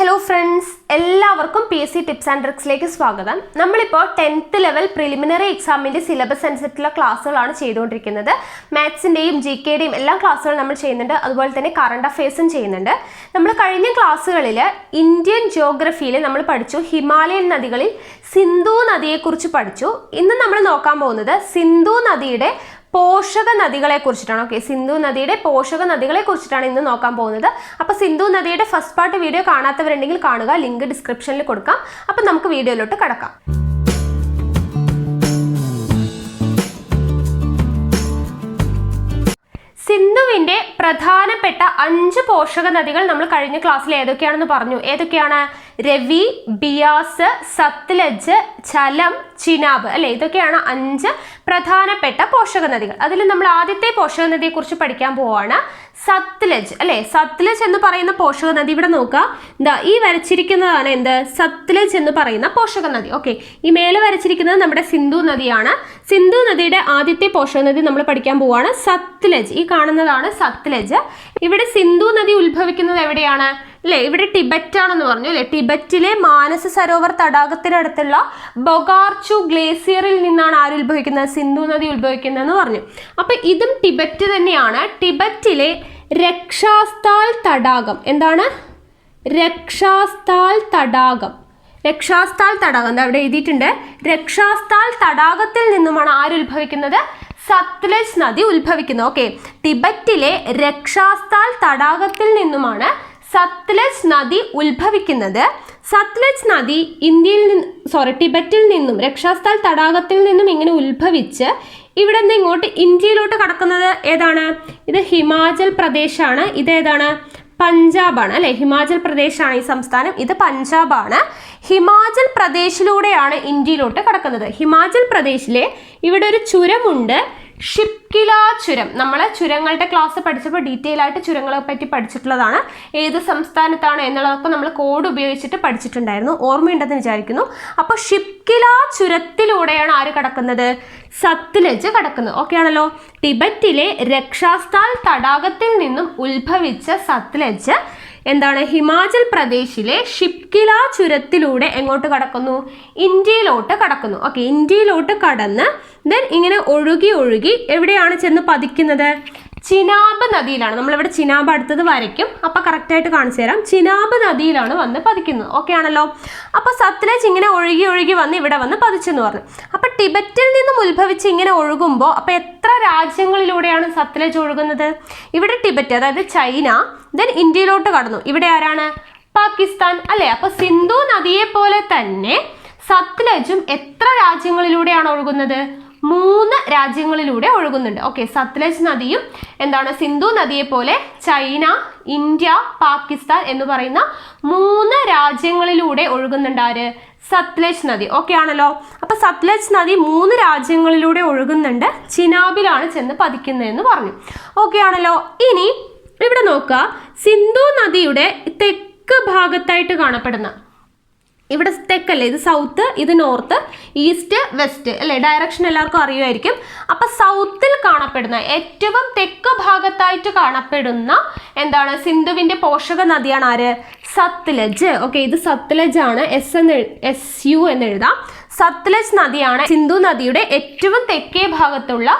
Hello friends, എല്ലാവർക്കും PSC tips and ട്രിക്സിലേക്ക് സ്വാഗതം. നമ്മളിപ്പോൾ 10th ലെവൽ പ്രിലിമിനറി എക്സാമിൻ്റെ സിലബസ് അനുസരിച്ചുള്ള ക്ലാസ്സുകളാണ് ചെയ്തുകൊണ്ടിരിക്കുന്നത്. മാത്സിൻ്റെയും GKയുടെയും എല്ലാ ക്ലാസ്സുകളും നമ്മൾ ചെയ്യുന്നുണ്ട്. അതുപോലെ തന്നെ കറണ്ട് അഫയേഴ്സും ചെയ്യുന്നുണ്ട്. നമ്മൾ കഴിഞ്ഞ ക്ലാസ്സുകളിൽ ഇന്ത്യൻ ജിയോഗ്രഫിയിൽ നമ്മൾ പഠിച്ചു ഹിമാലയൻ നദികളിൽ സിന്ധു നദിയെക്കുറിച്ച് പഠിച്ചു. ഇന്ന് നമ്മൾ നോക്കാൻ പോകുന്നത് സിന്ധു നദിയുടെ പോഷക നദികളെ കുറിച്ചിട്ടാണ്. ഓക്കെ, സിന്ധു നദിയുടെ പോഷക നദികളെ കുറിച്ചിട്ടാണ് ഇന്ന് നോക്കാൻ പോകുന്നത്. അപ്പോൾ സിന്ധു നദിയുടെ ഫസ്റ്റ് പാർട്ട് വീഡിയോ കാണാത്തവരുണ്ടെങ്കിൽ കാണുക, ലിങ്ക് ഡിസ്ക്രിപ്ഷനിൽ കൊടുക്കാം. അപ്പം നമുക്ക് വീഡിയോയിലോട്ട് കടക്കാം. സിന്ധുവിൻ്റെ പ്രധാനപ്പെട്ട 5 പോഷക നദികൾ നമ്മൾ കഴിഞ്ഞ ക്ലാസ്സിൽ ഏതൊക്കെയാണെന്ന് പറഞ്ഞു. ഏതൊക്കെയാണ്? രവി, ബിയാസ്, സത്ലജ്, ഝലം, ചിനാബ് അല്ലെ. ഇതൊക്കെയാണ് 5 പ്രധാനപ്പെട്ട പോഷക നദികൾ. അതിൽ നമ്മൾ ആദ്യത്തെ പോഷക നദിയെ കുറിച്ച് പഠിക്കാൻ പോവാണ്, സത്ലജ് അല്ലെ. സത്ലജ് എന്ന് പറയുന്ന പോഷക നദി ഇവിടെ നോക്കുക, എന്താ ഈ വരച്ചിരിക്കുന്നതാണ് എന്ത്? സത്ലജ് എന്ന് പറയുന്ന പോഷക നദി. ഓക്കെ, ഈ മേലെ വരച്ചിരിക്കുന്നത് നമ്മുടെ സിന്ധു നദിയാണ്. സിന്ധു നദിയുടെ ആദ്യത്തെ പോഷക നദി നമ്മൾ പഠിക്കാൻ പോവാണ് സത്ലജ്. ഈ കാണുന്നതാണ് സത്ലജ്. ഇവിടെ സിന്ധു നദി ഉത്ഭവിക്കുന്നത് എവിടെയാണ് അല്ലെ? ഇവിടെ ടിബറ്റ് ആണെന്ന് പറഞ്ഞു അല്ലെ. ടിബറ്റിലെ മാനസ സരോവർ തടാകത്തിനടുത്തുള്ള ബൊഗാർച്ചു ഗ്ലേസിയറിൽ നിന്നാണ് ആര് ഉത്ഭവിക്കുന്നത്? സിന്ധു നദി ഉത്ഭവിക്കുന്നതെന്ന് പറഞ്ഞു. അപ്പൊ ഇതും ടിബറ്റ് തന്നെയാണ്. ടിബറ്റിലെ രക്ഷാസ്ഥാൽ തടാകം, എന്താണ്? രക്ഷാസ്ഥാൽ തടാകം. രക്ഷാസ്ഥാൽ തടാകം എന്താ അവിടെ എഴുതിയിട്ടുണ്ട്. രക്ഷാസ്ഥാൽ തടാകത്തിൽ നിന്നുമാണ് ആര് ഉത്ഭവിക്കുന്നത്? സത്ലജ് നദി ഉത്ഭവിക്കുന്നത്. ഓക്കെ, ടിബറ്റിലെ രക്ഷാസ്ഥാൽ തടാകത്തിൽ നിന്നുമാണ് സത്ലജ് നദി ഉത്ഭവിക്കുന്നത്. സത്ലജ് നദി ടിബറ്റിൽ നിന്നും രക്ഷാസ്ഥാൽ തടാകത്തിൽ നിന്നും ഇങ്ങനെ ഉത്ഭവിച്ച് ഇവിടെ നിന്ന് ഇങ്ങോട്ട് ഇന്ത്യയിലോട്ട് കടക്കുന്നത് ഏതാണ്? ഇത് ഹിമാചൽ പ്രദേശാണ്. ഇതേതാണ്? പഞ്ചാബാണ് അല്ലെ. ഹിമാചൽ പ്രദേശാണ് ഈ സംസ്ഥാനം, ഇത് പഞ്ചാബാണ്. ഹിമാചൽ പ്രദേശിലൂടെയാണ് ഇന്ത്യയിലോട്ട് കടക്കുന്നത്. ഹിമാചൽ പ്രദേശിലെ ഇവിടെ ഒരു ചുരമുണ്ട്, ഷിപ്കില ചുരം. നമ്മൾ ചുരങ്ങളുടെ ക്ലാസ് പഠിച്ചപ്പോൾ ഡീറ്റെയിൽ ആയിട്ട് ചുരങ്ങളെ പറ്റി പഠിച്ചിട്ടുള്ളതാണ്. ഏത് സംസ്ഥാനത്താണ് എന്നുള്ളതൊക്കെ നമ്മൾ കോഡ് ഉപയോഗിച്ചിട്ട് പഠിച്ചിട്ടുണ്ടായിരുന്നു. ഓർമ്മയുണ്ടെന്ന് വിചാരിക്കുന്നു. അപ്പോൾ ഷിപ്കില ചുരത്തിലൂടെയാണ് ആര് കടക്കുന്നത്? സത്ലജ് കടക്കുന്നത്. ഓക്കെ ആണല്ലോ. ടിബറ്റിലെ രക്ഷാസ്ഥാൽ തടാകത്തിൽ നിന്നും ഉത്ഭവിച്ച സത്ലജ് എന്താണ്? ഹിമാചൽ പ്രദേശിലെ ഷിപ്കില ചുരത്തിലൂടെ എങ്ങോട്ട് കടക്കുന്നു? ഇന്ത്യയിലോട്ട് കടക്കുന്നു. ഓക്കെ, ഇന്ത്യയിലോട്ട് കടന്ന് ദെൻ ഇങ്ങനെ ഒഴുകി എവിടെയാണ് ചെന്ന് പതിക്കുന്നത്? ചിനാബ് നദിയിലാണ്. നമ്മളിവിടെ ചിനാബ് അടുത്തത് വരയ്ക്കും, അപ്പൊ കറക്റ്റായിട്ട് കാണിച്ചു തരാം. ചിനാബ് നദിയിലാണ് വന്ന് പതിക്കുന്നത്. ഓക്കെ ആണല്ലോ. അപ്പൊ സത്ലജ് ഇങ്ങനെ ഒഴുകി വന്ന് ഇവിടെ വന്ന് പതിച്ചെന്ന് പറഞ്ഞു. അപ്പൊ ടിബറ്റിൽ നിന്നും ഉത്ഭവിച്ച് ഇങ്ങനെ ഒഴുകുമ്പോൾ അപ്പൊ എത്ര രാജ്യങ്ങളിലൂടെയാണ് സത്ലജ് ഒഴുകുന്നത്? ഇവിടെ ടിബറ്റ്, അതായത് ചൈന, ദെൻ ഇന്ത്യയിലോട്ട് കടന്നു. ഇവിടെ ആരാണ്? പാകിസ്ഥാൻ അല്ലെ. അപ്പൊ സിന്ധു നദിയെ പോലെ തന്നെ സത്ലജും എത്ര രാജ്യങ്ങളിലൂടെയാണ് ഒഴുകുന്നത്? 3 രാജ്യങ്ങളിലൂടെ ഒഴുകുന്നുണ്ട്. ഓക്കെ, സത്ലജ് നദിയും എന്താണ്? സിന്ധു നദിയെ പോലെ ചൈന, ഇന്ത്യ, പാകിസ്ഥാൻ എന്ന് പറയുന്ന 3 രാജ്യങ്ങളിലൂടെ ഒഴുകുന്നുണ്ട്. ആര്? സത്ലജ് നദി. ഓക്കെ ആണല്ലോ. അപ്പൊ സത്ലജ് നദി 3 രാജ്യങ്ങളിലൂടെ ഒഴുകുന്നുണ്ട്. ചിനാബിലാണ് ചെന്ന് പതിക്കുന്നതെന്ന് പറഞ്ഞു. ഓക്കെ ആണല്ലോ. ഇനി ഇവിടെ നോക്കുക, സിന്ധു നദിയുടെ തെക്ക് ഭാഗത്തായിട്ട് കാണപ്പെടുന്ന, ഇവിടെ തെക്കല്ലേ, ഇത് സൗത്ത്, ഇത് നോർത്ത്, ഈസ്റ്റ്, വെസ്റ്റ് അല്ലേ, ഡയറക്ഷൻ എല്ലാവർക്കും അറിയുമായിരിക്കും. അപ്പൊ സൗത്തിൽ കാണപ്പെടുന്ന ഏറ്റവും തെക്ക് ഭാഗത്തായിട്ട് കാണപ്പെടുന്ന എന്താണ്? സിന്ധുവിന്റെ പോഷക നദിയാണ് ആര്? സത്ലജ്. ഓക്കെ, ഇത് സത്ലജ് ആണ്. SU എന്ന് എഴുതാം. സത്ലജ് നദിയാണ് സിന്ധു നദിയുടെ ഏറ്റവും തെക്കേ ഭാഗത്തുള്ള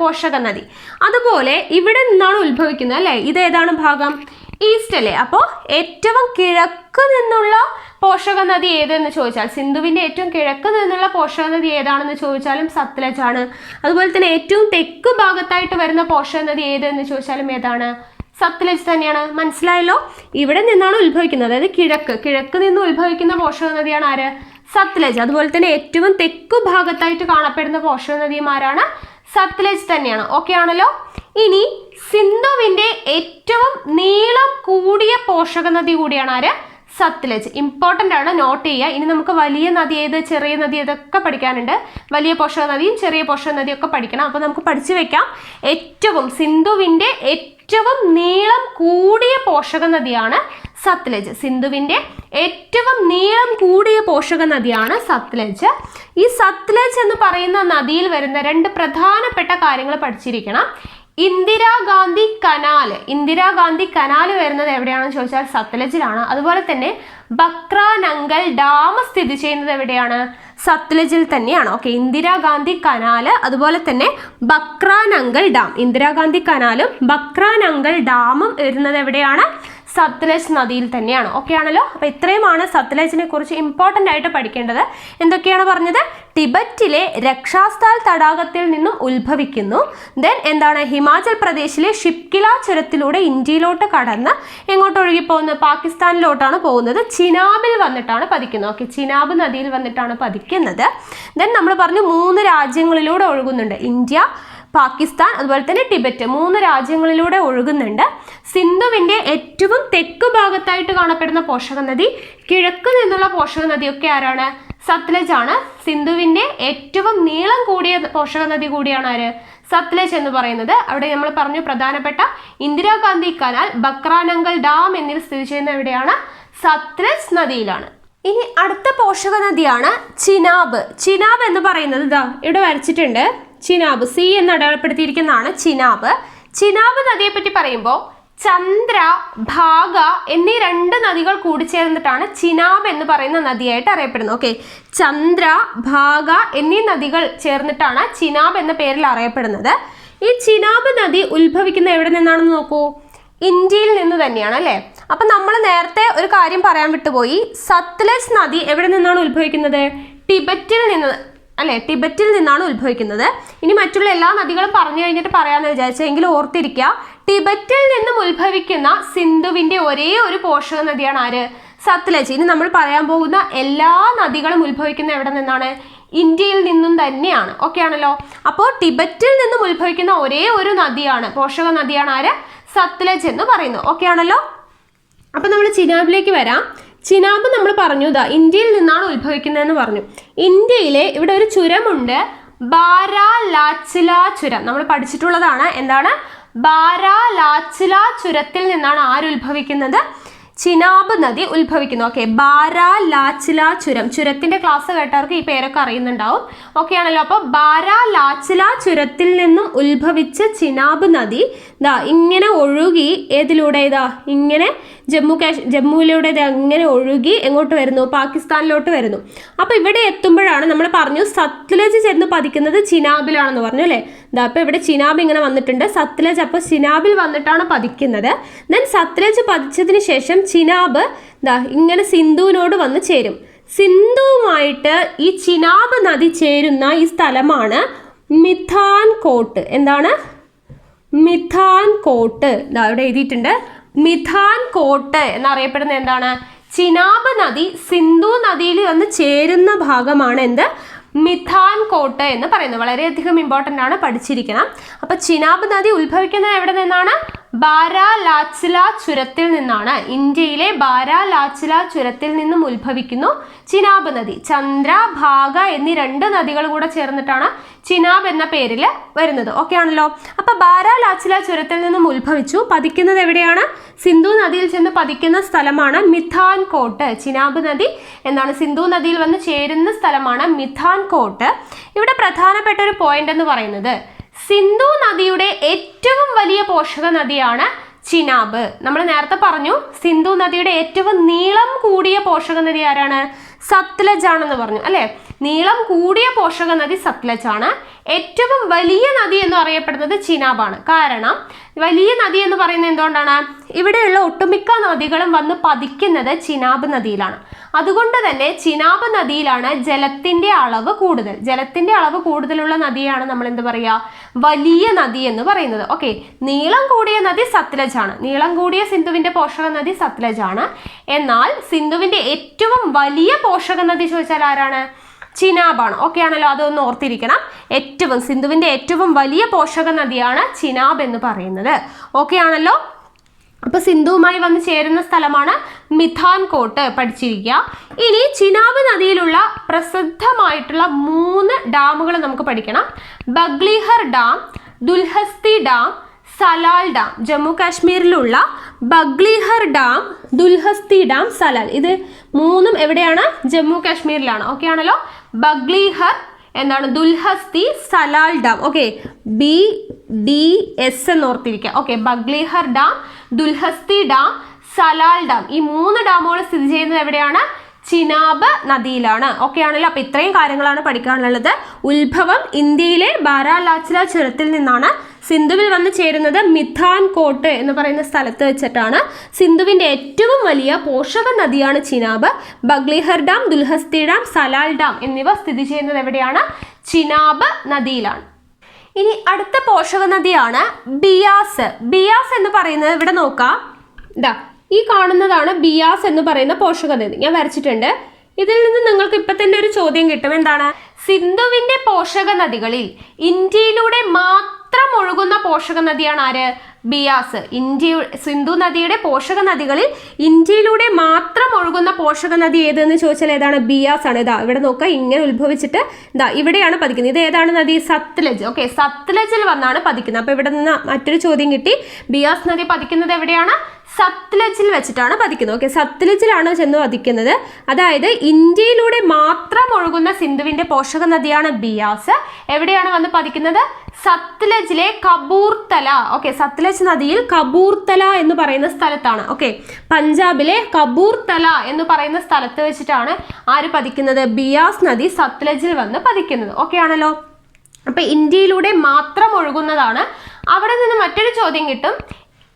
പോഷക നദി. അതുപോലെ ഇവിടെ നിന്നാണ് ഉത്ഭവിക്കുന്നത് അല്ലെ. ഇത് ഏതാണ് ഭാഗം? ഈസ്റ്റ് അല്ലേ. അപ്പോൾ ഏറ്റവും കിഴക്ക് നിന്നുള്ള പോഷക നദി ഏതെന്ന് ചോദിച്ചാൽ, സിന്ധുവിന്റെ ഏറ്റവും കിഴക്ക് നിന്നുള്ള പോഷക നദി ഏതാണെന്ന് ചോദിച്ചാലും സത്ലജ് ആണ്. അതുപോലെ തന്നെ ഏറ്റവും തെക്ക് ഭാഗത്തായിട്ട് വരുന്ന പോഷക നദി ഏതെന്ന് ചോദിച്ചാലും ഏതാണ്? സത്ലജ് തന്നെയാണ്. മനസ്സിലായല്ലോ. ഇവിടെ നിന്നാണ് ഉത്ഭവിക്കുന്നത്, അതായത് കിഴക്ക് നിന്ന് ഉത്ഭവിക്കുന്ന പോഷക നദിയാണ് ആര്? സത്ലജ്. അതുപോലെ തന്നെ ഏറ്റവും തെക്കു ഭാഗത്തായിട്ട് കാണപ്പെടുന്ന പോഷക നദിയും ആരാണ്? സത്ലജ് തന്നെയാണ്. ഓക്കെ ആണല്ലോ. ഇനി സിന്ധുവിന്റെ ഏറ്റവും നീളം കൂടിയ പോഷക നദി കൂടിയാണ് ആര്? സത്ലജ്. ഇമ്പോർട്ടൻ്റ് ആണ്, നോട്ട് ചെയ്യുക. ഇനി നമുക്ക് വലിയ നദി ഏത്, ചെറിയ നദി ഇതൊക്കെ പഠിക്കാനുണ്ട്. വലിയ പോഷക നദിയും ചെറിയ പോഷക നദിയും ഒക്കെ പഠിക്കണം. അപ്പോൾ നമുക്ക് പഠിച്ചു വെക്കാം. സിന്ധുവിന്റെ ഏറ്റവും നീളം കൂടിയ പോഷക നദിയാണ് സത്ലജ്. സിന്ധുവിന്റെ ഏറ്റവും നീളം കൂടിയ പോഷക നദിയാണ് സത്ലജ്. ഈ സത്ലജ് എന്ന് പറയുന്ന നദിയിൽ വരുന്ന 2 പ്രധാനപ്പെട്ട കാര്യങ്ങൾ പഠിച്ചിരിക്കണം. ഇന്ദിരാഗാന്ധി കനാൽ വരുന്നത് എവിടെയാണെന്ന് ചോദിച്ചാൽ സത്ലജിലാണ്. അതുപോലെ തന്നെ ബക്രാനങ്കൽ ഡാം സ്ഥിതി ചെയ്യുന്നത് എവിടെയാണ്? സത്ലജിൽ തന്നെയാണ്. ഓക്കെ, ഇന്ദിരാഗാന്ധി കനാൽ അതുപോലെ തന്നെ ബക്രാനങ്കൽ ഡാം, ഇന്ദിരാഗാന്ധി കനാലും ബക്രാനങ്കൽ ഡാമും വരുന്നത് എവിടെയാണ്? സത്ലജ് നദിയിൽ തന്നെയാണ്. ഓക്കെ ആണല്ലോ. അപ്പോൾ ഇത്രയുമാണ് സത്ലജിനെ കുറിച്ച് ഇമ്പോർട്ടൻ്റ് ആയിട്ട് പഠിക്കേണ്ടത്. എന്തൊക്കെയാണ് പറഞ്ഞത്? ടിബറ്റിലെ രക്ഷാസ്ഥാൽ തടാകത്തിൽ നിന്നും ഉത്ഭവിക്കുന്നു. ദെൻ എന്താണ്? ഹിമാചൽ പ്രദേശിലെ ഷിപ്കില ചുരത്തിലൂടെ ഇന്ത്യയിലോട്ട് കടന്ന് എങ്ങോട്ട് ഒഴുകിപ്പോകുന്നത്? പാകിസ്ഥാനിലോട്ടാണ് പോകുന്നത്. ചിനാബിൽ വന്നിട്ടാണ് പതിക്കുന്നത്. ഓക്കെ, ചിനാബ് നദിയിൽ വന്നിട്ടാണ് പതിക്കുന്നത്. ദെൻ നമ്മൾ പറഞ്ഞു 3 രാജ്യങ്ങളിലൂടെ ഒഴുകുന്നുണ്ട്. ഇന്ത്യ, പാകിസ്ഥാൻ അതുപോലെ തന്നെ ടിബറ്റ്, 3 രാജ്യങ്ങളിലൂടെ ഒഴുകുന്നുണ്ട്. സിന്ധുവിൻ്റെ ഏറ്റവും തെക്ക് ഭാഗത്തായിട്ട് കാണപ്പെടുന്ന പോഷക നദി, കിഴക്ക് നിന്നുള്ള പോഷക നദിയൊക്കെ ആരാണ്? സത്ലജ് ആണ്. സിന്ധുവിൻ്റെ ഏറ്റവും നീളം കൂടിയ പോഷക നദി കൂടിയാണ് ആര്? സത്ലജ് എന്ന് പറയുന്നത്. അവിടെ നമ്മൾ പറഞ്ഞു പ്രധാനപ്പെട്ട ഇന്ദിരാഗാന്ധി കനാൽ, ബക്രാനങ്കൽ ഡാം എന്നിവ സ്ഥിതി ചെയ്യുന്ന എവിടെയാണ്? സത്ലജ് നദിയിലാണ്. ഇനി അടുത്ത പോഷക നദിയാണ് ചിനാബ്. ചിനാബ് എന്ന് പറയുന്നത് ഇതാ ഇവിടെ വരച്ചിട്ടുണ്ട്. ചിനാബ്, സി എന്ന് അടയാളപ്പെടുത്തിയിരിക്കുന്നതാണ് ചിനാബ്. ചിനാബ് നദിയെ പറ്റി പറയുമ്പോൾ ചന്ദ്ര, ഭാഗ എന്നീ 2 നദികൾ കൂടിച്ചേർന്നിട്ടാണ് ചിനാബ് എന്ന് പറയുന്ന നദിയായിട്ട് അറിയപ്പെടുന്നത്. ഓക്കെ, ചന്ദ്ര, ഭാഗ എന്നീ നദികൾ ചേർന്നിട്ടാണ് ചിനാബ് എന്ന പേരിൽ അറിയപ്പെടുന്നത്. ഈ ചിനാബ് നദി ഉത്ഭവിക്കുന്ന എവിടെ നിന്നാണെന്ന് നോക്കൂ. ഇന്ത്യയിൽ നിന്ന് തന്നെയാണ് അല്ലേ. അപ്പം നമ്മൾ നേരത്തെ ഒരു കാര്യം പറയാൻ വിട്ടുപോയി. സത്ലജ് നദി എവിടെ നിന്നാണ് ഉത്ഭവിക്കുന്നത്? ടിബറ്റിൽ നിന്ന് അല്ലേ, ടിബറ്റിൽ നിന്നാണ് ഉത്ഭവിക്കുന്നത്. ഇനി മറ്റുള്ള എല്ലാ നദികളും പറഞ്ഞു കഴിഞ്ഞിട്ട് പറയാമെന്ന് വിചാരിച്ചെങ്കിലും ഓർത്തിരിക്കുക, ടിബറ്റിൽ നിന്നും ഉത്ഭവിക്കുന്ന സിന്ധുവിൻ്റെ ഒരേ ഒരു പോഷക നദിയാണ് ആര്? സത്ലജ്. ഇനി നമ്മൾ പറയാൻ പോകുന്ന എല്ലാ നദികളും ഉത്ഭവിക്കുന്ന എവിടെ നിന്നാണ്? ഇന്ത്യയിൽ നിന്നും തന്നെയാണ്. ഓക്കെ ആണല്ലോ. അപ്പോൾ ടിബറ്റിൽ നിന്നും ഉത്ഭവിക്കുന്ന ഒരേ ഒരു നദിയാണ്, പോഷക നദിയാണ് ആര്? സത്ലജ് എന്ന് പറയുന്നത്. ഓക്കെ ആണല്ലോ. അപ്പം നമ്മൾ ചിനാബിലേക്ക് വരാം. ചിനാബ് നമ്മൾ പറഞ്ഞു ഇന്ത്യയിൽ നിന്നാണ് ഉത്ഭവിക്കുന്നതെന്ന് പറഞ്ഞു. ഇന്ത്യയിലെ ഇവിടെ ഒരു ചുരമുണ്ട്, ബാരാലാച്ചില ചുരം. നമ്മൾ പഠിച്ചിട്ടുള്ളതാണ്. എന്താണ്? ബാരാലാച്ചില ചുരത്തിൽ നിന്നാണ് ആര് ഉത്ഭവിക്കുന്നത്? ചിനാബ് നദി ഉത്ഭവിക്കുന്നു. ഓക്കെ, ബാരാലാച്ചില ചുരം, ചുരത്തിന്റെ ക്ലാസ് കേട്ടവർക്ക് ഈ പേരൊക്കെ അറിയുന്നുണ്ടാവും. ഓക്കെ ആണല്ലോ. അപ്പോൾ ബാരാലാച്ചില ചുരത്തിൽ നിന്നും ഉത്ഭവിച്ച ചിനാബ് നദി ഇങ്ങനെ ഒഴുകി ഏതിലൂടെ ഇങ്ങനെ ജമ്മുവിലൂടെ ഇങ്ങനെ ഒഴുകി എങ്ങോട്ട് വരുന്നു? പാകിസ്ഥാനിലോട്ട് വരുന്നു. അപ്പോൾ ഇവിടെ എത്തുമ്പോഴാണ് നമ്മൾ പറഞ്ഞു സത്ലജ് ചെന്ന് പതിക്കുന്നത് ചിനാബിലാണെന്ന് പറഞ്ഞു അല്ലേ. അപ്പോൾ ഇവിടെ ചിനാബ് ഇങ്ങനെ വന്നിട്ടുണ്ട്, സത്ലജ് അപ്പോൾ ചിനാബിൽ വന്നിട്ടാണ് പതിക്കുന്നത്. ദെൻ സത്ലജ് പതിച്ചതിന് ശേഷം ചിനാബ് ഇങ്ങനെ സിന്ധുവിനോട് വന്ന് ചേരും. സിന്ധുവുമായിട്ട് ഈ ചിനാബ് നദി ചേരുന്ന ഈ സ്ഥലമാണ് മിഥാൻ കോട്ട്. എന്താണ്? മിഥാൻ കോട്ട്. ഇവിടെ എഴുതിയിട്ടുണ്ട്. മിഥാൻ കോട്ട് എന്നറിയപ്പെടുന്ന എന്താണ്? ചിനാബ് നദി സിന്ധു നദിയിൽ വന്ന് ചേരുന്ന ഭാഗമാണ് എന്ത്? മിഥാൻ കോട്ട് എന്ന് പറയുന്നത്. വളരെയധികം ഇമ്പോർട്ടൻ്റ് ആണ്, പഠിച്ചിരിക്കണം. അപ്പോൾ ചിനാബ് നദി ഉത്ഭവിക്കുന്നത് എവിടെ നിന്നാണ്? ബാരാലാച്ചില ചുരത്തിൽ നിന്നാണ്. ഇന്ത്യയിലെ ബാരാലാച്ചില ചുരത്തിൽ നിന്നും ഉത്ഭവിക്കുന്നു ചിനാബ് നദി. ചന്ദ്ര, ഭാഗ എന്നീ 2 നദികൾ കൂടെ ചേർന്നിട്ടാണ് ചിനാബ് എന്ന പേരിൽ വരുന്നത്. ഓക്കെ ആണല്ലോ. അപ്പോൾ ബാരാലാച്ചില ചുരത്തിൽ നിന്നും ഉത്ഭവിച്ചു, പതിക്കുന്നത് എവിടെയാണ്? സിന്ധു നദിയിൽ ചെന്ന് പതിക്കുന്ന സ്ഥലമാണ് മിഥാൻ കോട്ട്. ചിനാബ് നദി എന്താണ്? സിന്ധു നദിയിൽ വന്ന് ചേരുന്ന സ്ഥലമാണ് മിഥാൻ കോട്ട്. ഇവിടെ പ്രധാനപ്പെട്ട ഒരു പോയിന്റ് എന്ന് പറയുന്നത് സിന്ധു നദിയുടെ ഏറ്റവും വലിയ പോഷക നദിയാണ് ചിനാബ്. നമ്മൾ നേരത്തെ പറഞ്ഞു സിന്ധു നദിയുടെ ഏറ്റവും നീളം കൂടിയ പോഷക നദി ആരാണ്? സത്ലജ് ആണെന്ന് പറഞ്ഞു അല്ലേ. നീളം കൂടിയ പോഷക നദി സത്ലജ് ആണ്. ഏറ്റവും വലിയ നദി എന്ന് അറിയപ്പെടുന്നത് ചിനാബാണ്. കാരണം വലിയ നദി എന്ന് പറയുന്നത് എന്തുകൊണ്ടാണ്? ഇവിടെയുള്ള ഒട്ടുമിക്ക നദികളും വന്ന് പതിക്കുന്നത് ചിനാബ് നദിയിലാണ്. അതുകൊണ്ട് തന്നെ ചിനാബ് നദിയിലാണ് ജലത്തിന്റെ അളവ് കൂടുതൽ. ജലത്തിന്റെ അളവ് കൂടുതലുള്ള നദിയാണ് നമ്മൾ എന്ത് പറയുക? വലിയ നദി എന്ന് പറയുന്നത്. ഓക്കെ, നീളം കൂടിയ നദി സത്ലജ് ആണ്. നീളം കൂടിയ സിന്ധുവിന്റെ പോഷക നദി സത്ലജ് ആണ്. എന്നാൽ സിന്ധുവിന്റെ ഏറ്റവും വലിയ പോഷക നദി ചോദിച്ചാൽ ആരാണ്? ചിനാബാണ്. ഓക്കെ ആണല്ലോ, അതൊന്ന് ഓർത്തിരിക്കണം. സിന്ധുവിന്റെ ഏറ്റവും വലിയ പോഷക നദിയാണ് ചിനാബ് എന്ന് പറയുന്നത്. ഓക്കെ ആണല്ലോ. അപ്പോൾ സിന്ധുവുമായി വന്ന് ചേരുന്ന സ്ഥലമാണ് മിഥാൻ കോട്ട്, പഠിച്ചിരിക്കുക. ഇനി ചിനാബ് നദിയിലുള്ള പ്രസിദ്ധമായിട്ടുള്ള 3 ഡാമുകൾ നമുക്ക് പഠിക്കണം. Baglihar dam, Dulhasti dam, Salal dam. Jammu കാശ്മീരിലുള്ള ബഗ്ലിഹർ ഡാം, ദുൽഹസ്തി ഡാം, സലാൽ, ഇത് 3ഉം എവിടെയാണ്? ജമ്മു കാശ്മീരിലാണ്. ഓക്കെ ആണല്ലോ. ബഗ്ലിഹർ എന്താണ് Dulhasti Salal dam. Okay, BDS എന്ന് ഓർത്തിരിക്കുക. Okay, Baglihar dam, Dulhasti dam, Salal dam, ഈ 3 ഡാമുകൾ സ്ഥിതി ചെയ്യുന്നത് എവിടെയാണ്? ചിനാബ് നദിയിലാണ്. ഓക്കെ ആണല്ലോ. അപ്പൊ ഇത്രയും കാര്യങ്ങളാണ് പഠിക്കാനുള്ളത്. ഉത്ഭവം ഇന്ത്യയിലെ ബാരാലാച്ചില ചുരത്തിൽ നിന്നാണ്. സിന്ധുവിൽ വന്ന് ചേരുന്നത് മിഥാൻകോട്ട് എന്ന് പറയുന്ന സ്ഥലത്ത് വെച്ചിട്ടാണ്. സിന്ധുവിന്റെ ഏറ്റവും വലിയ പോഷക നദിയാണ് Chenab. Baglihar dam, Dulhasti dam, Salal dam എന്നിവ സ്ഥിതി ചെയ്യുന്നത് എവിടെയാണ്? ചിനാബ് നദിയിലാണ്. ഇനി അടുത്ത പോഷക നദിയാണ് ബിയാസ്. ബിയാസ് എന്ന് പറയുന്നത് ഇവിടെ നോക്കാം, ഇതാ ഈ കാണുന്നതാണ് ബിയാസ് എന്ന് പറയുന്ന പോഷക നദി. ഞാൻ വരച്ചിട്ടുണ്ട്. ഇതിൽ നിന്ന് നിങ്ങൾക്ക് ഇപ്പൊ തന്നെ ഒരു ചോദ്യം കിട്ടും. എന്താണ്? സിന്ധുവിന്റെ പോഷക നദികളിൽ ഇന്ത്യയിലൂടെ മാത്രം ഒഴുകുന്ന പോഷക നദിയാണ് ആര്? ബിയാസ്. സിന്ധു നദിയുടെ പോഷക നദികളിൽ ഇന്ത്യയിലൂടെ മാത്രം ഒഴുകുന്ന പോഷക നദി ഏതെന്ന് ചോദിച്ചാൽ ഏതാണ്? ബിയാസ് ആണ്. ഇതാ ഇവിടെ നോക്കുക, ഇങ്ങനെ ഉത്ഭവിച്ചിട്ട് ഇതാ ഇവിടെയാണ് പതിക്കുന്നത്. ഇത് ഏതാണ് നദി? സത്ലജ്. ഓക്കെ, സത്ലജിൽ വന്നാണ് പതിക്കുന്നത്. അപ്പൊ ഇവിടെ നിന്ന് മറ്റൊരു ചോദ്യം കിട്ടി. ബിയാസ് നദി പതിക്കുന്നത് എവിടെയാണ്? സത്ലജിൽ വെച്ചിട്ടാണ് പതിക്കുന്നത്. ഓക്കെ, സത്ലജിലാണ് ചെന്ന് പതിക്കുന്നത്. അതായത് ഇന്ത്യയിലൂടെ മാത്രം ഒഴുകുന്ന സിന്ധുവിന്റെ പോഷക നദിയാണ് ബിയാസ്. എവിടെയാണ് വന്ന് പതിക്കുന്നത്? സത്ലജിലെ കപൂർത്തല. ഓക്കെ, സത്ലജ് നദിയിൽ കപൂർത്തല എന്ന് പറയുന്ന സ്ഥലത്താണ്. ഓക്കെ, പഞ്ചാബിലെ കപൂർത്തല എന്ന് പറയുന്ന സ്ഥലത്ത് വെച്ചിട്ടാണ് ആര് പതിക്കുന്നത്? ബിയാസ് നദി സത്ലജിൽ വന്ന് പതിക്കുന്നത്. ഓക്കെ ആണല്ലോ. അപ്പൊ ഇന്ത്യയിലൂടെ മാത്രം ഒഴുകുന്നതാണ്. അവിടെ നിന്ന് മറ്റൊരു ചോദ്യം കിട്ടും.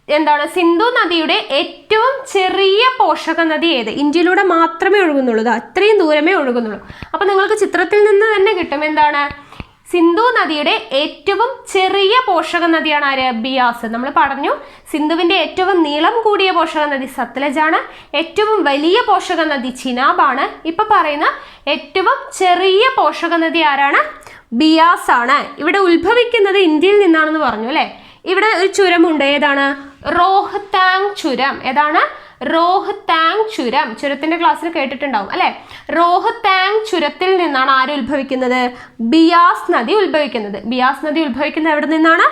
എന്താണ്? സിന്ധു നദിയുടെ ഏറ്റവും ചെറിയ പോഷക നദി ഏത്? ഇന്ത്യയിലൂടെ മാത്രമേ ഒഴുകുന്നുള്ളൂ. അത്രയും ദൂരമേ ഒഴുകുന്നുള്ളൂ. അപ്പൊ നിങ്ങൾക്ക് ചിത്രത്തിൽ നിന്ന് തന്നെ കിട്ടും. എന്താണ്? സിന്ധു നദിയുടെ ഏറ്റവും ചെറിയ പോഷക നദിയാണ് ആര്? ബിയാസ്. നമ്മൾ പറഞ്ഞു സിന്ധുവിന്റെ ഏറ്റവും നീളം കൂടിയ പോഷക നദി സത്ലജാണ്. ഏറ്റവും വലിയ പോഷക നദി ചിനാബാണ്. ഇപ്പൊ പറയുന്ന ഏറ്റവും ചെറിയ പോഷക നദി ആരാണ്? ബിയാസ് ആണ്. ഇവിടെ ഉത്ഭവിക്കുന്നത് ഇന്ത്യയിൽ നിന്നാണെന്ന് പറഞ്ഞു അല്ലെ. ഇവിടെ ഒരു ചുരമുണ്ട്. ഏതാണ്? റോഹ്താങ് ചുരം. ഏതാണ്? റോഹ്താങ് ചുരം. ചുരത്തിന്റെ ക്ലാസ്സിൽ കേട്ടിട്ടുണ്ടാവും അല്ലെ. റോഹ്താങ് ചുരത്തിൽ നിന്നാണ് ആര് ഉത്ഭവിക്കുന്നത്? ബിയാസ് നദി ഉത്ഭവിക്കുന്നത്. ബിയാസ് നദി ഉത്ഭവിക്കുന്നത് എവിടെ നിന്നാണ്?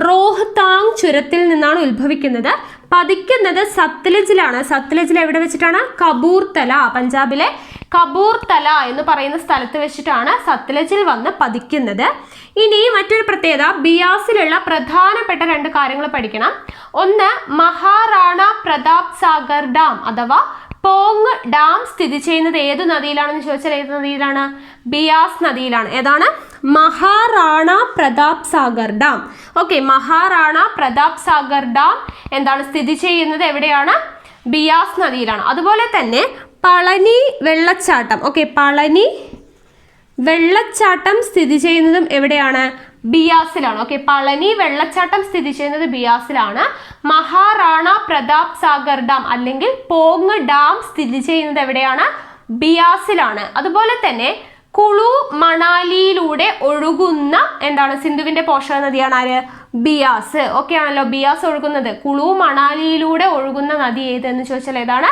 റോഹ്താങ് ചുരത്തിൽ നിന്നാണ് ഉത്ഭവിക്കുന്നത്. പതിക്കുന്നത് സത്ലജിലാണ്. സത്ലജിൽ എവിടെ വെച്ചിട്ടാണ്? കപൂർത്തല. പഞ്ചാബിലെ കപൂർത്തല എന്ന് പറയുന്ന സ്ഥലത്ത് വെച്ചിട്ടാണ് സത്ലജിൽ വന്ന് പതിക്കുന്നത്. ഇനി മറ്റൊരു പ്രത്യേകത, ബിയാസിലുള്ള പ്രധാനപ്പെട്ട 2 കാര്യങ്ങൾ പഠിക്കണം. ഒന്ന്, മഹാറാണ പ്രതാപ് സാഗർ ഡാം അഥവാ പോങ് ഡാം സ്ഥിതി ചെയ്യുന്നത് ഏത് നദിയിലാണെന്ന് ചോദിച്ചാൽ ഏത് നദിയിലാണ്? ബിയാസ് നദിയിലാണ്. ഏതാണ്? Maharana Pratap Sagar dam. Okay, Maharana Pratap Sagar dam എന്താണ് സ്ഥിതി ചെയ്യുന്നത് എവിടെയാണ്? ബിയാസ് നദിയിലാണ്. അതുപോലെ തന്നെ പളനി വെള്ളച്ചാട്ടം. ഓക്കെ, പളനി വെള്ളച്ചാട്ടം സ്ഥിതി ചെയ്യുന്നതും എവിടെയാണ്? ബിയാസിലാണ്. ഓക്കെ, പളനി വെള്ളച്ചാട്ടം സ്ഥിതി ചെയ്യുന്നത് ബിയാസിലാണ്. മഹാറാണ പ്രതാപ് സാഗർ ഡാം അല്ലെങ്കിൽ പോങ് ഡാം സ്ഥിതി ചെയ്യുന്നത് എവിടെയാണ്? ബിയാസിലാണ്. അതുപോലെ തന്നെ കുളു മണാലിയിലൂടെ ഒഴുകുന്ന എന്താണ് സിന്ധുവിന്റെ പോഷക നദിയാണ് ആര്? ബിയാസ്. ഓക്കെ ആണല്ലോ. ബിയാസ് ഒഴുകുന്നത് കുളു മണാലിയിലൂടെ ഒഴുകുന്ന നദി ഏതെന്ന് ചോദിച്ചാൽ ഏതാണ്?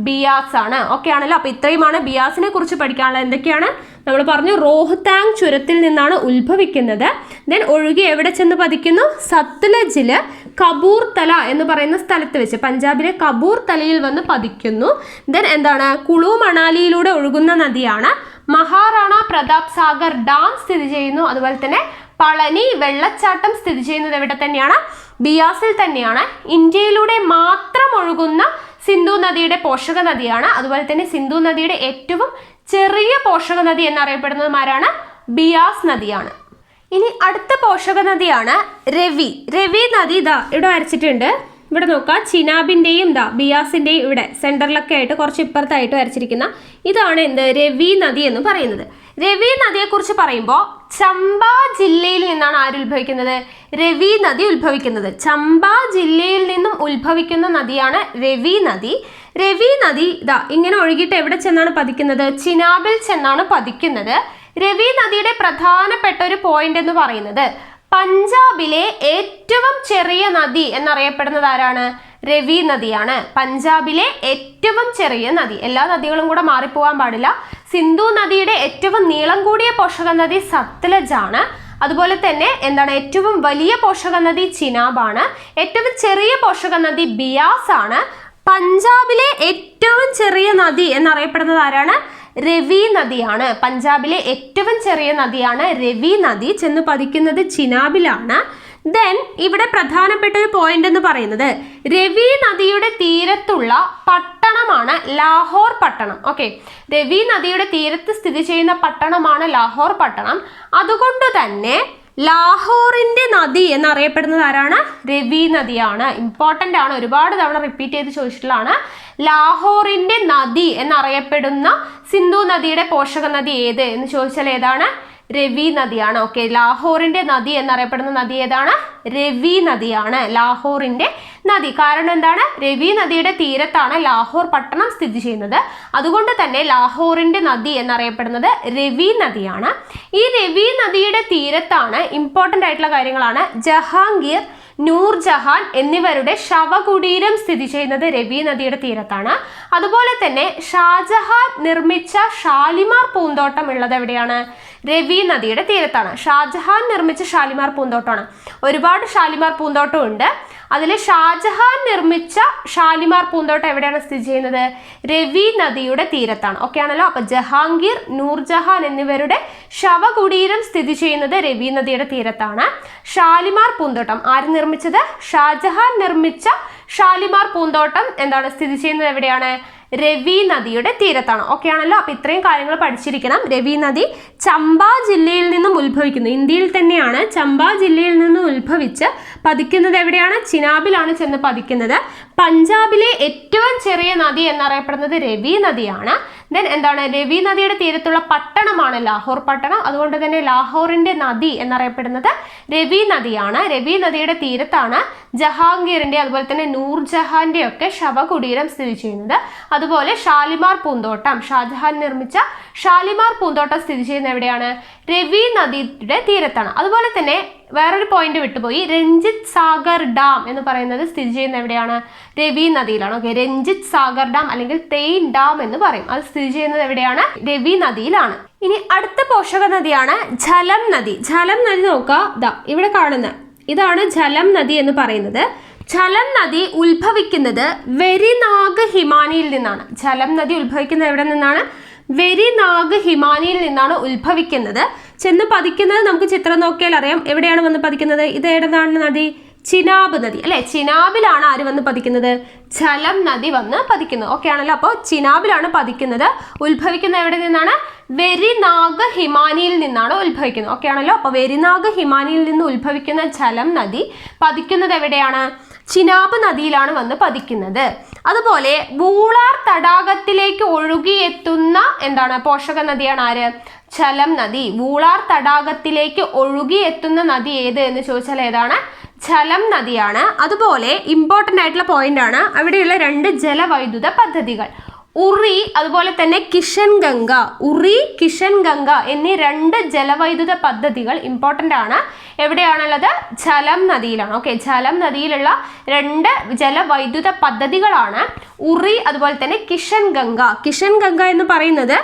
ബിയാസ് ആണ്. ഓക്കെ ആണല്ലോ. അപ്പൊ ഇത്രയുമാണ് ബിയാസിനെ കുറിച്ച് പഠിക്കാനുള്ളത്. എന്തൊക്കെയാണ് നമ്മൾ പറഞ്ഞു? റോഹ്താങ് ചുരത്തിൽ നിന്നാണ് ഉത്ഭവിക്കുന്നത്. ദെൻ ഒഴുകി എവിടെ ചെന്ന് പതിക്കുന്നു? സത്ലജില് കപൂർത്തല എന്ന് പറയുന്ന സ്ഥലത്ത് വെച്ച്, പഞ്ചാബിലെ കപൂർത്തലയിൽ വന്ന് പതിക്കുന്നു. ദെൻ എന്താണ്? കുളു മണാലിയിലൂടെ ഒഴുകുന്ന നദിയാണ്. മഹാറാണ പ്രതാപ് സാഗർ ഡാം സ്ഥിതി ചെയ്യുന്നു. അതുപോലെ തന്നെ പളനി വെള്ളച്ചാട്ടം സ്ഥിതി ചെയ്യുന്നത് എവിടെ തന്നെയാണ്? ബിയാസിൽ തന്നെയാണ്. ഇന്ത്യയിലൂടെ മാത്രം ഒഴുകുന്ന സിന്ധു നദിയുടെ പോഷക നദിയാണ്. അതുപോലെ തന്നെ സിന്ധു നദിയുടെ ഏറ്റവും ചെറിയ പോഷക നദി എന്നറിയപ്പെടുന്നതും ആരാണ്? ബിയാസ് നദിയാണ്. ഇനി അടുത്ത പോഷക നദിയാണ് രവി. രവി നദി ഇതാ ഇവിടെ വരച്ചിട്ടുണ്ട്. ഇവിടെ നോക്കാം, ചിനാബിന്റെയും ബിയാസിന്റെയും ഇവിടെ സെന്ററിലൊക്കെ ആയിട്ട് കുറച്ച് ഇപ്പുറത്തായിട്ട് വരച്ചിരിക്കുന്ന ഇതാണ് എന്ത്? രവി നദി എന്ന് പറയുന്നത്. രവി നദിയെ കുറിച്ച് പറയുമ്പോൾ ചമ്പ ജില്ലയിൽ നിന്നാണ് ആര് ഉത്ഭവിക്കുന്നത്? രവി നദി ഉത്ഭവിക്കുന്നത്. ചമ്പ ജില്ലയിൽ നിന്നും ഉത്ഭവിക്കുന്ന നദിയാണ് രവി നദി. രവി നദി ഇങ്ങനെ ഒഴുകിയിട്ട് എവിടെ ചെന്നാണ് പതിക്കുന്നത്? ചിനാബിൽ ചെന്നാണ് പതിക്കുന്നത്. രവി നദിയുടെ പ്രധാനപ്പെട്ട ഒരു പോയിന്റ് എന്ന് പറയുന്നത് പഞ്ചാബിലെ ഏറ്റവും ചെറിയ നദി എന്നറിയപ്പെടുന്നത് ആരാണ്? രവി നദിയാണ്. പഞ്ചാബിലെ ഏറ്റവും ചെറിയ നദി. എല്ലാ നദികളും കൂടെ മാറിപ്പോവാൻ പാടില്ല. സിന്ധു നദിയുടെ ഏറ്റവും നീളം കൂടിയ പോഷക നദി സത്ലജ് ആണ്. അതുപോലെ തന്നെ എന്താണ്? ഏറ്റവും വലിയ പോഷക നദി ചിനാബാണ്. ഏറ്റവും ചെറിയ പോഷക നദി ബിയാസ് ആണ്. പഞ്ചാബിലെ ഏറ്റവും ചെറിയ നദി എന്നറിയപ്പെടുന്നത് ആരാണ്? രവി നദിയാണ്. പഞ്ചാബിലെ ഏറ്റവും ചെറിയ നദിയാണ് രവി നദി. ചെന്ന് പതിക്കുന്നത് ചിനാബിലാണ്. ദെൻ ഇവിടെ പ്രധാനപ്പെട്ട ഒരു പോയിന്റ് എന്ന് പറയുന്നത് രവി നദിയുടെ തീരത്തുള്ള പട്ടണമാണ് ലാഹോർ പട്ടണം. ഓക്കെ, രവി നദിയുടെ തീരത്ത് സ്ഥിതി ചെയ്യുന്ന പട്ടണമാണ് ലാഹോർ പട്ടണം. അതുകൊണ്ട് തന്നെ ലാഹോറിന്റെ നദി എന്നറിയപ്പെടുന്നത് ആരാണ്? രവി നദിയാണ്. ഇമ്പോർട്ടൻ്റ് ആണ്, ഒരുപാട് തവണ റിപ്പീറ്റ് ചെയ്ത് ചോദിച്ചിട്ടുള്ളതാണ്. ലാഹോറിന്റെ നദി എന്നറിയപ്പെടുന്ന സിന്ധു നദിയുടെ പോഷക നദി ഏത് എന്ന് ചോദിച്ചാൽ ഏതാണ്? രവി നദിയാണ്. ഓക്കെ, ലാഹോറിന്റെ നദി എന്നറിയപ്പെടുന്ന നദി ഏതാണ്? രവി നദിയാണ്. ലാഹോറിന്റെ നദി. കാരണം എന്താണ്? രവി നദിയുടെ തീരത്താണ് ലാഹോർ പട്ടണം സ്ഥിതി ചെയ്യുന്നത്. അതുകൊണ്ട് തന്നെ ലാഹോറിന്റെ നദി എന്നറിയപ്പെടുന്നത് രവി നദിയാണ്. ഈ രവി നദിയുടെ തീരത്താണ് ഇമ്പോർട്ടൻ്റ് ആയിട്ടുള്ള കാര്യങ്ങളാണ് ജഹാംഗീർ, നൂർജഹാൻ എന്നിവരുടെ ശവകുടീരം സ്ഥിതി ചെയ്യുന്നത് രവി നദിയുടെ തീരത്താണ്. അതുപോലെ തന്നെ ഷാജഹാൻ നിർമ്മിച്ച ഷാലിമാർ പൂന്തോട്ടം ഉള്ളത് എവിടെയാണ്? രവി നദിയുടെ തീരത്താണ്. ഷാജഹാൻ നിർമ്മിച്ച ഷാലിമാർ പൂന്തോട്ടമാണ്. ഒരുപാട് ഷാലിമാർ പൂന്തോട്ടം ഉണ്ട്. അതിൽ ഷാജഹാൻ നിർമ്മിച്ച ഷാലിമാർ പൂന്തോട്ടം എവിടെയാണ് സ്ഥിതി ചെയ്യുന്നത്? രവി നദിയുടെ തീരത്താണ്. ഓക്കെ ആണല്ലോ. അപ്പൊ ജഹാംഗീർ, നൂർജഹാൻ എന്നിവരുടെ ശവകുടീരം സ്ഥിതി ചെയ്യുന്നത് രവി നദിയുടെ തീരത്താണ്. ഷാലിമാർ പൂന്തോട്ടം ആര് നിർമ്മിച്ചത്? ഷാജഹാൻ നിർമ്മിച്ച ഷാലിമാർ പൂന്തോട്ടം എന്താണ് സ്ഥിതി ചെയ്യുന്നത് എവിടെയാണ്? രവി നദിയുടെ തീരത്താണ്. ഓക്കെ ആണല്ലോ. അപ്പൊ ഇത്രയും കാര്യങ്ങൾ പഠിച്ചിരിക്കണം. രവി നദി ചമ്പ ജില്ലയിൽ നിന്നും ഉത്ഭവിക്കുന്നു. ഇന്ത്യയിൽ തന്നെയാണ്. ചമ്പ ജില്ലയിൽ നിന്നും ഉത്ഭവിച്ച് പതിക്കുന്നത് എവിടെയാണ്? ചിനാബിലാണ് ചെന്ന് പതിക്കുന്നത്. പഞ്ചാബിലെ ഏറ്റവും ചെറിയ നദി എന്നറിയപ്പെടുന്നത് രവി നദിയാണ്. ദെൻ എന്താണ്? രവി നദിയുടെ തീരത്തുള്ള പട്ടണമാണ് ലാഹോർ പട്ടണം. അതുകൊണ്ട് തന്നെ ലാഹോറിന്റെ നദി എന്നറിയപ്പെടുന്നത് രവി നദിയാണ്. രവി നദിയുടെ തീരത്താണ് ജഹാംഗീറിന്റെ അതുപോലെ തന്നെ നൂർജഹാന്റെ ഒക്കെ ശവകുടീരം സ്ഥിതി ചെയ്യുന്നത്. അതുപോലെ ഷാലിമാർ പൂന്തോട്ടം, ഷാജഹാൻ നിർമ്മിച്ച ഷാലിമാർ പൂന്തോട്ടം സ്ഥിതി ചെയ്യുന്നത് എവിടെയാണ്? രവി നദിയുടെ തീരത്താണ്. അതുപോലെ തന്നെ വേറൊരു പോയിന്റ് വിട്ടുപോയി, രഞ്ജിത് സാഗർ ഡാം എന്ന് പറയുന്നത് സ്ഥിതി ചെയ്യുന്നത് എവിടെയാണ്? രവി നദിയിലാണ്. ഓക്കെ, രഞ്ജിത് സാഗർ ഡാം അല്ലെങ്കിൽ തെയ്ൻ ഡാം എന്ന് പറയും. അത് സ്ഥിതി ചെയ്യുന്നത് എവിടെയാണ്? രവി നദിയിലാണ്. ഇനി അടുത്ത പോഷക നദിയാണ് ഝലം നദി. ഝലം നദി നോക്കുക, ഇവിടെ കാണുന്ന ഇതാണ് ഝലം നദി എന്ന് പറയുന്നത്. ഝലം നദി ഉത്ഭവിക്കുന്നത് വെരിനാഗ് ഹിമാനിയിൽ നിന്നാണ്. ഝലം നദി ഉത്ഭവിക്കുന്നത് എവിടെ നിന്നാണ്? വെരിനാഗ് ഹിമാനിയിൽ നിന്നാണ് ഉത്ഭവിക്കുന്നത്. ചെന്ന് പതിക്കുന്നത് നമുക്ക് ചിത്രം നോക്കിയാൽ അറിയാം. എവിടെയാണ് വന്ന് പതിക്കുന്നത്? ഇത് ഏതാണ് നദി? ചിനാബ് നദി അല്ലെ? ചിനാബിലാണ് ആര് വന്ന് പതിക്കുന്നത്? ഝലം നദി വന്ന് പതിക്കുന്നത്. ഓക്കെ ആണല്ലോ. അപ്പോൾ ചിനാബിലാണ് പതിക്കുന്നത്. ഉത്ഭവിക്കുന്നത് എവിടെ നിന്നാണ്? വെരിനാഗ് ഹിമാനിയിൽ നിന്നാണ് ഉത്ഭവിക്കുന്നത്. ഓക്കെ ആണല്ലോ. അപ്പോൾ വെരിനാഗ് ഹിമാനിയിൽ നിന്ന് ഉത്ഭവിക്കുന്ന ഝലം നദി പതിക്കുന്നത് എവിടെയാണ്? ചിനാബ് നദിയിലാണ് വന്ന് പതിക്കുന്നത്. അതുപോലെ വൂളാർ തടാകത്തിലേക്ക് ഒഴുകിയെത്തുന്ന എന്താണ് പോഷക നദിയാണ് ആര്? ഝലം നദി. വൂളാർ തടാകത്തിലേക്ക് ഒഴുകിയെത്തുന്ന നദി ഏത് എന്ന് ചോദിച്ചാൽ ഏതാണ്? ഝലം നദിയാണ്. അതുപോലെ ഇമ്പോർട്ടൻ്റ് ആയിട്ടുള്ള പോയിന്റ് ആണ് അവിടെയുള്ള 2 ജലവൈദ്യുത പദ്ധതികൾ ഉറി അതുപോലെ തന്നെ കിഷൻ ഗംഗ. ഉറി, കിഷൻ ഗംഗ എന്നീ 2 ജലവൈദ്യുത പദ്ധതികൾ ഇമ്പോർട്ടൻ്റ് ആണ്. എവിടെയാണുള്ളത്? ഝലം നദിയിലാണ്. ഓക്കെ, ഝലം നദിയിലുള്ള 2 ജലവൈദ്യുത പദ്ധതികളാണ് ഉറി അതുപോലെ തന്നെ കിഷൻ ഗംഗ. കിഷൻ ഗംഗ എന്ന് പറയുന്നത്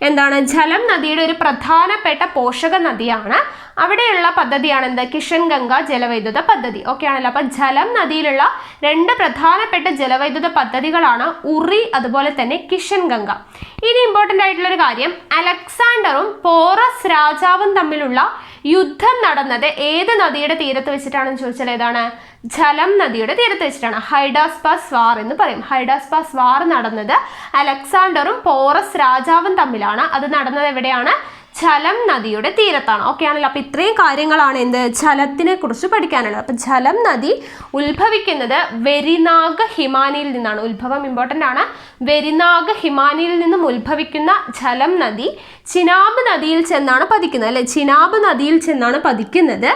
എന്താണ്? ഝലം നദിയുടെ ഒരു പ്രധാനപ്പെട്ട പോഷക നദിയാണ്. അവിടെയുള്ള പദ്ധതിയാണ് എന്ത്? കിഷൻ ഗംഗ ജലവൈദ്യുത പദ്ധതി. ഓക്കെ ആണല്ലോ. അപ്പൊ ഝലം നദിയിലുള്ള 2 പ്രധാനപ്പെട്ട ജലവൈദ്യുത പദ്ധതികളാണ് ഉറി അതുപോലെ തന്നെ കിഷൻ ഗംഗ. ഇനി ഇമ്പോർട്ടൻ്റ് ആയിട്ടുള്ള ഒരു കാര്യം, അലക്സാണ്ടറും പോറസ് രാജാവും തമ്മിലുള്ള യുദ്ധം നടന്നത് ഏത് നദിയുടെ തീരത്ത് വെച്ചിട്ടാണെന്ന് ചോദിച്ചാൽ ഏതാണ്? ഝലം നദിയുടെ തീരത്ത് വെച്ചിട്ടാണ്. ഹൈഡാസ്പാസ് വാർ എന്ന് പറയും. ഹൈഡാസ്പാസ് വാർ നടന്നത് അലക്സാണ്ടറും പോറസ് രാജാവും തമ്മിലാണ്. അത് നടന്നത് എവിടെയാണ്? ഝലം നദിയുടെ തീരത്താണ്. ഓക്കെ ആണല്ലോ. അപ്പൊ ഇത്രയും കാര്യങ്ങളാണ് എന്ത് ഝലത്തിനെ കുറിച്ച് പഠിക്കാനുള്ളത്. അപ്പൊ ഝലം നദി ഉത്ഭവിക്കുന്നത് വെരിനാഗ് ഹിമാനിയിൽ നിന്നാണ്. ഉത്ഭവം ഇമ്പോർട്ടൻ്റ് ആണ്. വെരിനാഗ് ഹിമാനിയിൽ നിന്നും ഉത്ഭവിക്കുന്ന ഝലം നദി ചിനാബ് നദിയിൽ ചെന്നാണ് പതിക്കുന്നത് അല്ലെ? ചിനാബ് നദിയിൽ ചെന്നാണ് പതിക്കുന്നത്.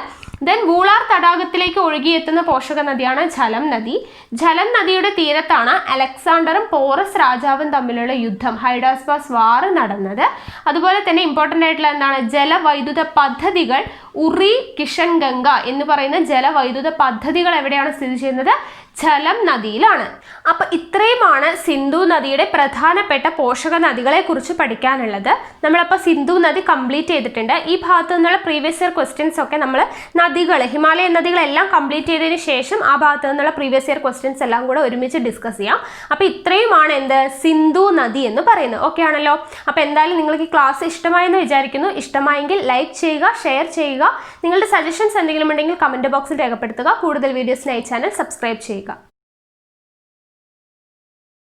ദെൻ വൂളാർ തടാകത്തിലേക്ക് ഒഴുകിയെത്തുന്ന പോഷക നദിയാണ് ഝലം നദി. ഝലം നദിയുടെ തീരത്താണ് അലക്സാണ്ടറും പോറസ് രാജാവും തമ്മിലുള്ള യുദ്ധം, ഹൈഡാസ്പാസ് വാർ നടന്നത്. അതുപോലെ തന്നെ ഇമ്പോർട്ടൻ്റ് ആയിട്ടുള്ള എന്താണ്? ജലവൈദ്യുത പദ്ധതികൾ ഉറി, കിഷൻ ഗംഗ എന്ന് പറയുന്ന ജലവൈദ്യുത പദ്ധതികൾ എവിടെയാണ് സ്ഥിതി ചെയ്യുന്നത്? ഝലം നദിയിലാണ്. അപ്പൊ ഇത്രയുമാണ് സിന്ധു നദിയുടെ പ്രധാനപ്പെട്ട പോഷക നദികളെ കുറിച്ച് പഠിക്കാനുള്ളത്. നമ്മളപ്പോൾ സിന്ധു നദി കംപ്ലീറ്റ് ചെയ്തിട്ടുണ്ട്. ഈ ഭാഗത്തു നിന്നുള്ള പ്രീവിയസ് ഇയർ ക്വസ്റ്റ്യൻസ് ഒക്കെ നമ്മൾ നദികൾ, ഹിമാലയൻ നദികളെല്ലാം കംപ്ലീറ്റ് ചെയ്തതിന് ശേഷം ആ ഭാഗത്തു നിന്നുള്ള പ്രീവിയസ് ഇയർ ക്വസ്റ്റ്യൻസ് എല്ലാം കൂടെ ഒരുമിച്ച് ഡിസ്കസ് ചെയ്യാം. അപ്പൊ ഇത്രയുമാണ് എന്ത് സിന്ധു നദി എന്ന് പറയുന്നത്. ഓക്കെ ആണല്ലോ. അപ്പൊ എന്തായാലും നിങ്ങൾക്ക് ഈ ക്ലാസ് ഇഷ്ടമായെന്ന് വിചാരിക്കുന്നു. ഇഷ്ടമായെങ്കിൽ ലൈക്ക് ചെയ്യുക, ഷെയർ ചെയ്യുക. നിങ്ങളുടെ സജഷൻസ് എന്തെങ്കിലും ഉണ്ടെങ്കിൽ കമന്റ് ബോക്സിൽ രേഖപ്പെടുത്തുക. കൂടുതൽ വീഡിയോസിനായി ചാനൽ സബ്സ്ക്രൈബ് ചെയ്യുക.